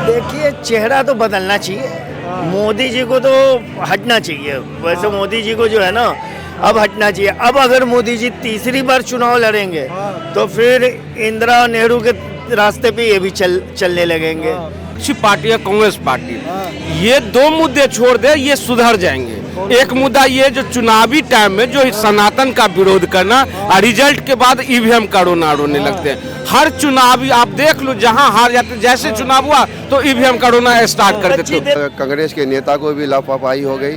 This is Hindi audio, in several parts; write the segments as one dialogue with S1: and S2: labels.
S1: देखिए, चेहरा तो बदलना चाहिए। मोदी जी को तो हटना चाहिए। वैसे मोदी जी को जो है ना, अब हटना चाहिए। अब अगर मोदी जी तीसरी बार चुनाव लड़ेंगे तो फिर इंदिरा और नेहरू के रास्ते पे ये भी चलने लगेंगे।
S2: अच्छी पार्टी है कांग्रेस पार्टी। ये दो मुद्दे छोड़ दे, ये सुधर जाएंगे। एक मुद्दा ये जो चुनावी टाइम में जो सनातन का विरोध करना और रिजल्ट के बाद ईवीएम का रोना रोने लगते हैं। हर चुनावी आप देख लो, जहां हार जाते, जैसे चुनाव हुआ तो ईवीएम का रोना स्टार्ट कर देते।
S3: कांग्रेस के नेता को भी लापरवाही हो गई।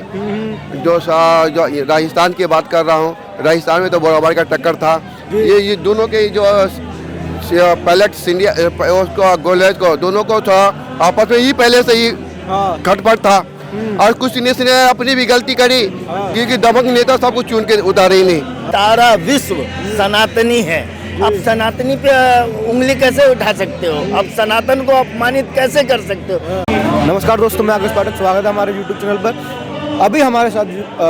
S3: जो राजस्थान की बात कर रहा हूँ, राजस्थान में तो बराबर का टक्कर था। ये दोनों के जो पैलेट इंडिया उसको गोलेज को दोनों को था आपस में ही पहले से ही खटपट था। और कुछ ने अपनी भी गलती करी क्योंकि दबंग नेता सब कुछ चुन के उतारे ही नहीं।
S1: सारा विश्व सनातनी है। अब सनातनी पे उंगली कैसे उठा सकते हो? अब सनातन को अपमानित कैसे कर सकते हो?
S4: नमस्कार दोस्तों, मैं आकाश पाठक, स्वागत है हमारे यूट्यूब चैनल पर। अभी हमारे साथ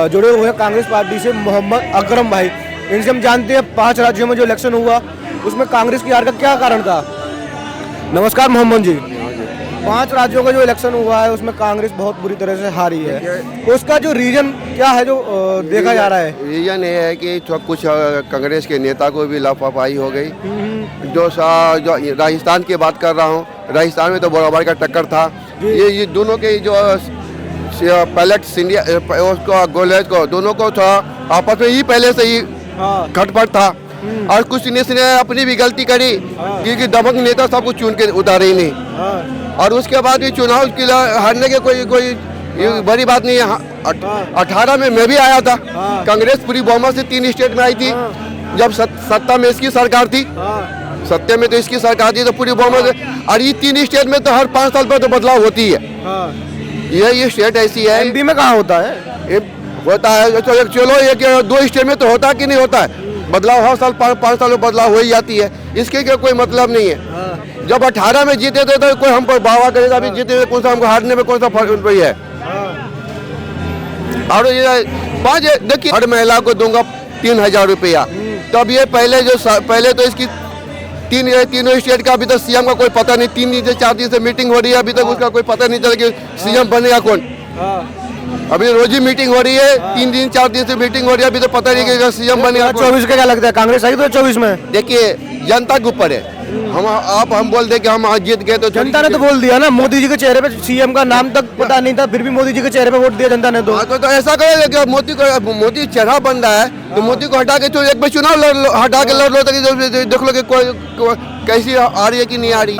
S4: जुड़े हुए हैं कांग्रेस पार्टी से मोहम्मद अकरम भाई। इनसे हम जानते हैं 5 राज्यों में जो इलेक्शन हुआ उसमें कांग्रेस की हार का क्या कारण था। नमस्कार मोहम्मद जी। 5 राज्यों का जो इलेक्शन हुआ है उसमें कांग्रेस बहुत बुरी तरह से हारी है। उसका जो रीजन क्या है जो देखा जा रहा है?
S3: रीजन ये है कि कुछ कांग्रेस के नेता को भी लापरवाही हो गई। जो राजस्थान की बात कर रहा हूँ, राजस्थान में तो बराबर का टक्कर था। ये दोनों के जो पैलेट इंडिया उसको गोलेज को दोनों को था आपस में ही पहले से ही खटपट था। और कुछ ने अपनी भी गलती करी क्योंकि दबंग नेता सब कुछ चुन के उतारे ही नहीं। और उसके बाद भी चुनाव के हारने के कोई बड़ी बात नहीं है। 18 में मैं भी आया था। कांग्रेस पूरी बहुमत से 3 स्टेट में आई थी। जब सत्ता में इसकी सरकार थी, सत्ता में तो इसकी सरकार थी तो पूरी बहुमत से। और ये 3 स्टेट में तो हर 5 साल पर तो बदलाव होती है। ये स्टेट ऐसी है।
S4: एमपी में कहाँ होता है?
S3: होता है। चलो एक 2 स्टेट में तो होता है कि नहीं होता है बदलाव। हर साल 5 साल में बदलाव हो ही जाती है। इसके क्या कोई मतलब नहीं है। जब 18 में जीते थे तो कोई हम पर बावा करेगा, अभी जीते कौन सा हमको हारने में कौन सा फर्क है। और ये 5 देखिए, हर महिला को दूंगा 3000 रुपया। तब ये पहले तो इसकी तीनों स्टेट का अभी तक सीएम का कोई पता नहीं। 3 दिन से 4 दिन से मीटिंग हो रही है, अभी तक उसका कोई पता नहीं चला कि सीएम बनेगा कौन। अभी रोज ही मीटिंग हो रही है, 3 दिन 4 दिन से मीटिंग हो रही है, अभी तो पता नहीं कि सीएम बनेगा।
S4: 24 का क्या लगता है, कांग्रेस आई तो 24 में?
S3: देखिए, जनता के ऊपर है। हम बोल दे कि हम आज जीत गए तो
S4: जनता ने तो बोल दिया ना। मोदी जी के चेहरे पे सीएम का नाम तक पता नहीं था, फिर भी मोदी जी के चेहरे पे वोट दिया जनता ने।
S3: तो ऐसा करेगा कि मोदी चेहरा बन रहा है तो मोदी को हटा के तो एक बार चुनाव हटा के लड़ लो, देख लो कि कैसी आ रही है कि नहीं आ रही।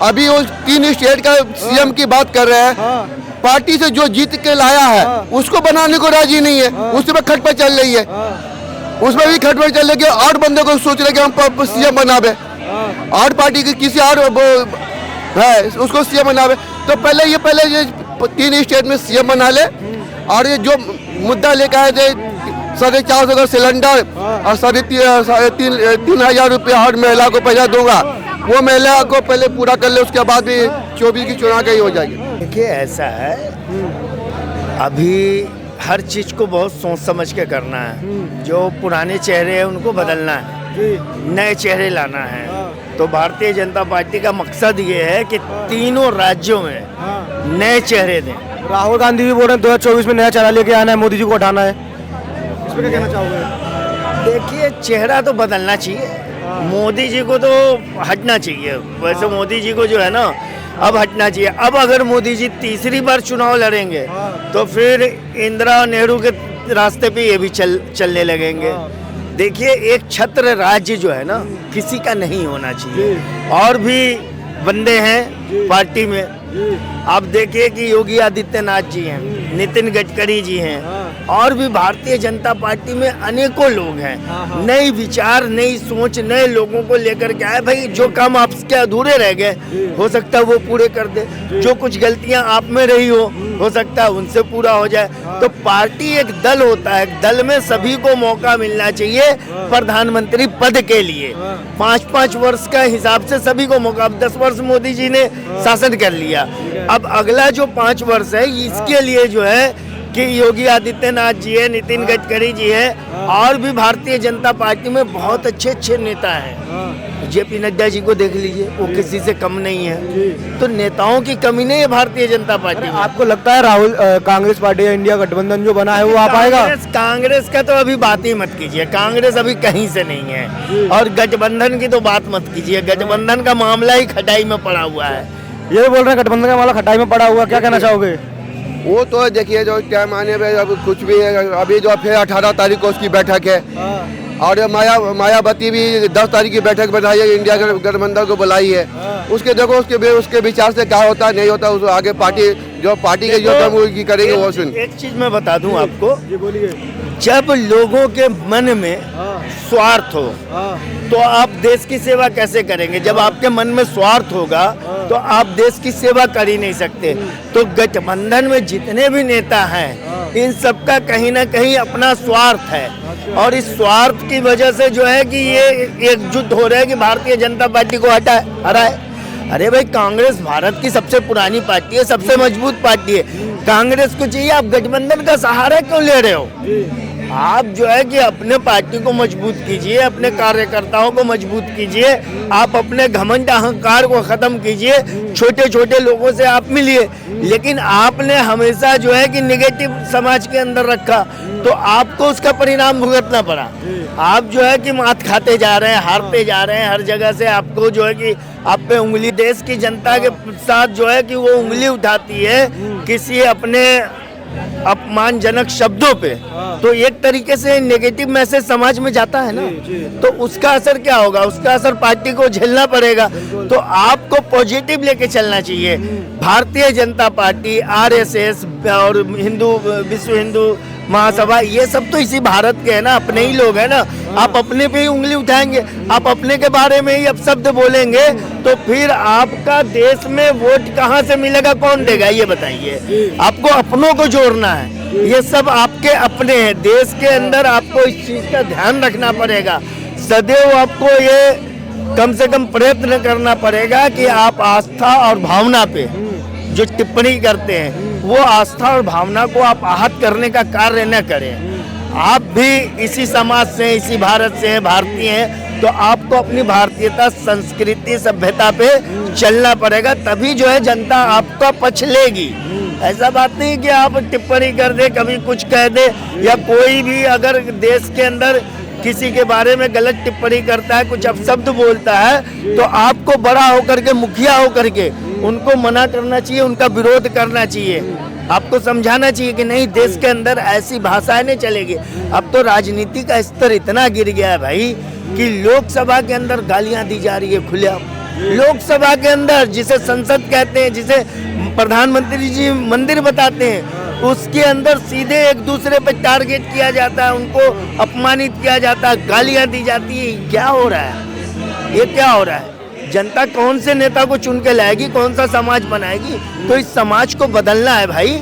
S3: अभी वो 3 स्टेट का सीएम की बात कर रहे हैं। पार्टी से जो जीत के लाया है उसको बनाने को राजी नहीं है। उसमें खटपट चल रही है, उसमें भी खटपट चल रही है। और बंदे को सोच रहे कि हम सीएम बनावे, और पार्टी के किसी और है उसको सीएम बनावे। तो पहले ये 3 स्टेट में सीएम बना ले। और ये जो मुद्दा लेकर आए थे 450 का सिलेंडर और 3,500 रुपया हर महिला को पैसा दूंगा, वो महिला को पहले पूरा कर ले, उसके बाद भी 24 की चुनाव का ही हो जाएगी।
S1: देखिए, ऐसा है, अभी हर चीज को बहुत सोच समझ के करना है। जो पुराने चेहरे हैं उनको बदलना है, नए चेहरे लाना है। तो भारतीय जनता पार्टी का मकसद ये है कि तीनों राज्यों में नए चेहरे दें।
S4: राहुल गांधी भी बोल रहे हैं 2024 में नया चेहरा लेके आना है, मोदी जी को हटाना है। इस पर क्या कहना चाहोगे?
S1: देखिए, चेहरा तो बदलना चाहिए। मोदी जी को तो हटना चाहिए। वैसे मोदी जी को जो है ना, अब हटना चाहिए। अब अगर मोदी जी तीसरी बार चुनाव लड़ेंगे तो फिर इंदिरा और नेहरू के रास्ते पे ये भी चलने लगेंगे। देखिए, एक छत्र राज्य जो है ना किसी का नहीं होना चाहिए। और भी बंदे हैं पार्टी में। आप देखिए कि योगी आदित्यनाथ जी हैं, नितिन गडकरी जी हैं, और भी भारतीय जनता पार्टी में अनेकों लोग हैं। नई विचार, नई सोच, नए लोगों को लेकर के आए। भाई, जो काम आपके अधूरे रह गए हो सकता है वो पूरे कर दे। जो कुछ गलतियां आप में रही हो सकता है उनसे पूरा हो जाए। तो पार्टी एक दल होता है, दल में सभी को मौका मिलना चाहिए प्रधानमंत्री पद के लिए। 5-5 वर्ष का हिसाब से सभी को मौका। 10 वर्ष मोदी जी ने शासन कर लिया, अब अगला जो 5 वर्ष है इसके लिए जो है कि योगी आदित्यनाथ जी है, नितिन गडकरी जी है, और भी भारतीय जनता पार्टी में बहुत अच्छे नेता हैं। जेपी नड्डा जी को देख लीजिए, वो किसी से कम नहीं है। तो नेताओं की कमी नहीं है भारतीय जनता पार्टी में।
S4: आपको लगता है राहुल कांग्रेस पार्टी या इंडिया गठबंधन जो बना है वो आ पाएगा?
S1: कांग्रेस का तो अभी बात ही मत कीजिए, कांग्रेस अभी कहीं से नहीं है। और गठबंधन की तो बात मत कीजिए, गठबंधन का मामला ही खटाई में पड़ा हुआ है।
S4: ये बोल रहे हैं गठबंधन का मामला खटाई में पड़ा हुआ, क्या कहना चाहोगे?
S3: वो तो देखिए जो टाइम आने में अब कुछ भी है। अभी जो फिर 18 तारीख को उसकी बैठक है और मायावती भी 10 तारीख की बैठक बनाई है, इंडिया गठबंधन को बुलाई है। उसके देखो उसके विचार से क्या होता नहीं होता, उस आगे पार्टी के जो हम की करेंगे वो सुन।
S1: एक चीज मैं बता दूं आपको,
S4: जी बोलिए।
S1: जब लोगों के मन में स्वार्थ हो तो आप देश की सेवा कैसे करेंगे? जब आपके मन में स्वार्थ होगा तो आप देश की सेवा कर ही नहीं सकते। तो गठबंधन में जितने भी नेता हैं, इन सबका कहीं ना कहीं अपना स्वार्थ है और इस स्वार्थ की वजह से जो है कि ये एकजुट हो रहे हैं कि भारतीय जनता पार्टी को हराए। अरे भाई, कांग्रेस भारत की सबसे पुरानी पार्टी है, सबसे मजबूत पार्टी है। कांग्रेस को चाहिए, आप गठबंधन का सहारा क्यों ले रहे हो? आप जो है कि अपने पार्टी को मजबूत कीजिए, अपने कार्यकर्ताओं को मजबूत कीजिए, आप अपने घमंड अहंकार को खत्म कीजिए, छोटे छोटे लोगों से आप मिलिए। लेकिन आपने हमेशा जो है कि निगेटिव समाज के अंदर रखा तो आपको उसका परिणाम भुगतना पड़ा। आप जो है कि मात खाते जा रहे हैं, हारते जा रहे हैं, हर जगह से आपको जो है कि आप पे उंगली, देश की जनता के साथ जो है कि वो उंगली उठाती है किसी अपने अपमानजनक शब्दों पे, तो एक तरीके से नेगेटिव मैसेज समाज में जाता है ना, तो उसका असर क्या होगा? उसका असर पार्टी को झेलना पड़ेगा। तो आपको पॉजिटिव लेके चलना चाहिए। भारतीय जनता पार्टी, आरएसएस और विश्व हिंदू महासभा, ये सब तो इसी भारत के है ना, अपने ही लोग है ना। आप अपने पे ही उंगली उठाएंगे, आप अपने के बारे में ही अपशब्द बोलेंगे तो फिर आपका देश में वोट कहाँ से मिलेगा, कौन देगा? ये बताइए। आपको अपनों को जोड़ना है, ये सब आपके अपने हैं। देश के अंदर आपको इस चीज का ध्यान रखना पड़ेगा। सदैव आपको ये कम से कम प्रयत्न करना पड़ेगा कि आप आस्था और भावना पे जो टिप्पणी करते हैं, वो आस्था और भावना को आप आहत करने का कार्य न करें। आप भी इसी समाज से, इसी भारत से हैं, भारतीय हैं, तो आपको अपनी भारतीयता, संस्कृति, सभ्यता पे चलना पड़ेगा, तभी जो है जनता आपका पक्ष लेगी। ऐसा बात नहीं कि आप टिप्पणी कर दे, कभी कुछ कह दे, या कोई भी अगर देश के अंदर किसी के बारे में गलत टिप्पणी करता है, कुछ अपशब्द बोलता है, तो आपको बड़ा होकर के, मुखिया होकर के उनको मना करना चाहिए, उनका विरोध करना चाहिए। आपको समझाना चाहिए कि नहीं, देश के अंदर ऐसी भाषाएं नहीं चलेगी। अब तो राजनीति का स्तर इतना गिर गया है भाई कि लोकसभा के अंदर गालियां दी जा रही है खुलेआम। लोकसभा के अंदर, जिसे संसद कहते हैं, जिसे प्रधानमंत्री जी मंदिर बताते हैं, उसके अंदर सीधे एक दूसरे पे टारगेट किया जाता है, उनको अपमानित किया जाता है, गालियां दी जाती है। क्या हो रहा है? ये क्या हो रहा है? जनता कौन से नेता को चुन के लाएगी, कौन सा समाज बनाएगी? तो इस समाज को बदलना है भाई,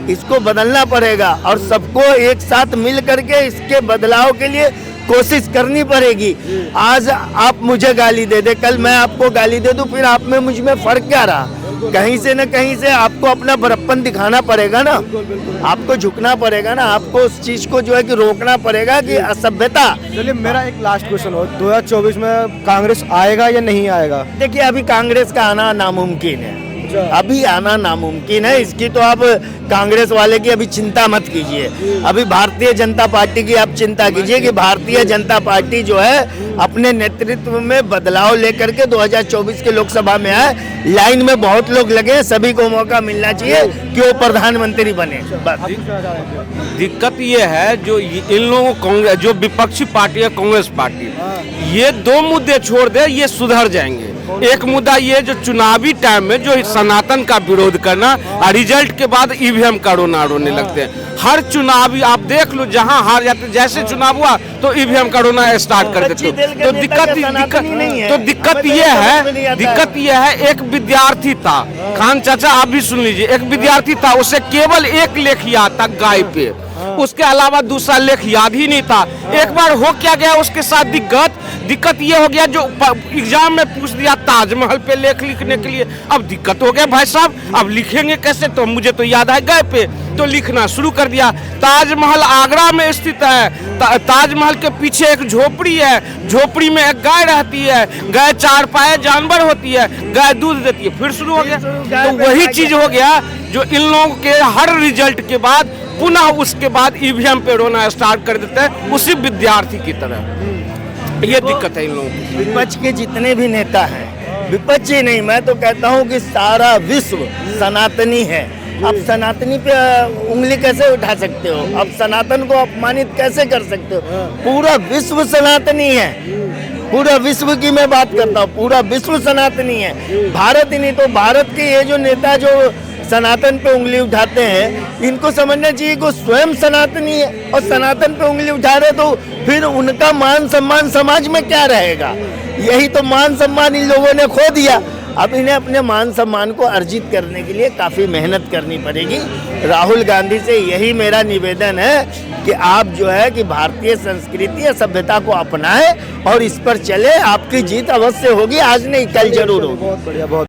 S1: इसको बदलना पड़ेगा और सबको एक साथ मिल करके इसके बदलाव के लिए कोशिश करनी पड़ेगी। आज आप मुझे गाली दे दे, कल मैं आपको गाली दे दूं, फिर आप में मुझ में फर्क क्या रहा? कहीं से न कहीं से आपको अपना बड़प्पन दिखाना पड़ेगा ना, आपको झुकना पड़ेगा ना, आपको उस चीज को जो है कि रोकना पड़ेगा कि असभ्यता।
S4: चलिए, मेरा एक लास्ट क्वेश्चन हो, 2024 में कांग्रेस आएगा या नहीं आएगा?
S1: देखिए, अभी कांग्रेस का आना नामुमकिन है, अभी आना नामुमकिन है। इसकी तो आप कांग्रेस वाले की अभी चिंता मत कीजिए, अभी भारतीय जनता पार्टी की आप चिंता कीजिए कि भारतीय जनता पार्टी जो है अपने नेतृत्व में बदलाव लेकर के 2024 के लोकसभा में आए। लाइन में बहुत लोग लगे, सभी को मौका मिलना चाहिए कि वो प्रधानमंत्री बने। बस
S2: दिक्कत ये है जो इन लोगों कांग्रेस, जो विपक्षी पार्टी है कांग्रेस पार्टी, ये दो मुद्दे छोड़ दे, ये सुधर जाएंगे। एक मुद्दा ये जो चुनावी टाइम में जो सनातन का विरोध करना और रिजल्ट के बाद ईवीएम का रोना रोने लगते हैं। हर चुनावी आप देख लो, जहां हार जाते, जैसे चुनाव हुआ तो ईवीएम का रोना स्टार्ट कर देते। तो दिक्कत ये है, एक विद्यार्थी था, खान चाचा आप भी सुन लीजिए, एक विद्यार्थी था, उसे केवल एक लेख याद था गाय पे, उसके अलावा दूसरा लेख याद ही नहीं था। एक बार हो क्या गया उसके साथ दिक्कत दिक्कत ये हो गया जो एग्जाम में पूछ दिया ताजमहल पे लेख लिखने के लिए, अब दिक्कत हो गया भाई साहब, अब लिखेंगे कैसे? तो मुझे तो याद है गए पे तो लिखना शुरू कर दिया। ताजमहल आगरा में स्थित है, ताजमहल के पीछे एक झोपड़ी है, झोपड़ी में एक गाय रहती है, गाय चार पाए जानवर होती है, गाय दूध देती है, फिर शुरू हो गया। तो वही चीज हो गया जो इन लोगों के हर रिजल्ट के बाद पुनः उसके बाद ईवीएम पे रोना स्टार्ट कर देते हैं उसी विद्यार्थी की तरह। ये दिक्कत है इन लोगों की।
S1: विपक्ष के जितने भी नेता हैं, विपक्ष ही नहीं, मैं तो कहता हूँ कि सारा विश्व सनातनी है। आप सनातनी पे उंगली कैसे उठा सकते हो? आप सनातन को अपमानित कैसे कर सकते हो? पूरा विश्व सनातनी है, पूरा विश्व की मैं बात करता हूँ, पूरा विश्व सनातनी है। भारत ही नहीं तो भारत के ये जो नेता जो सनातन पे उंगली उठाते हैं, इनको समझना चाहिए कि स्वयं सनातनी है और सनातन पे उंगली उठा रहे तो फिर उनका मान सम्मान समाज में क्या रहेगा? यही तो मान सम्मान इन लोगों ने खो दिया। अब इन्हें अपने मान सम्मान को अर्जित करने के लिए काफ़ी मेहनत करनी पड़ेगी। राहुल गांधी से यही मेरा निवेदन है कि आप जो है कि भारतीय संस्कृति या सभ्यता को अपनाएं और इस पर चले। आपकी जीत अवश्य होगी, आज नहीं कल जरूर होगी।
S4: बहुत बढ़िया, बहुत